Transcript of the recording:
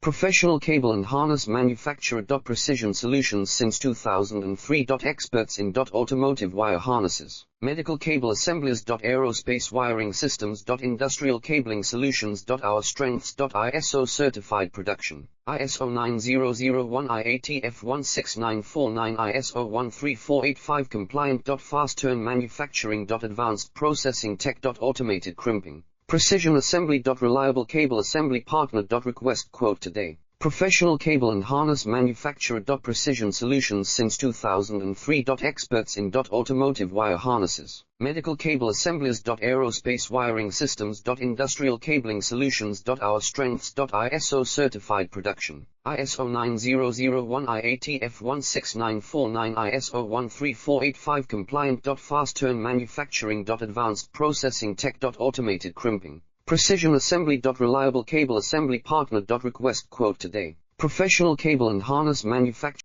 Professional cable and harness manufacturer. Precision solutions since 2003. Experts in automotive wire harnesses, medical cable assemblies. Aerospace wiring systems. Industrial cabling solutions. Our strengths. ISO certified production, ISO 9001 IATF 16949 ISO 13485 compliant. Fast turn manufacturing. Advanced processing tech. Automated crimping, precision assembly. Reliable cable assembly partner. Request quote today. Professional cable and harness manufacturer. Precision solutions since 2003. Experts in automotive wire harnesses, medical cable assemblies. Aerospace wiring systems. Industrial cabling solutions. Our strengths. ISO certified production, ISO 9001 IATF 16949 ISO 13485 compliant. Fast turn manufacturing. Advanced processing tech. Automated crimping, precision assembly. Reliable cable assembly partner. Request quote today. Professional cable and harness manufacturer.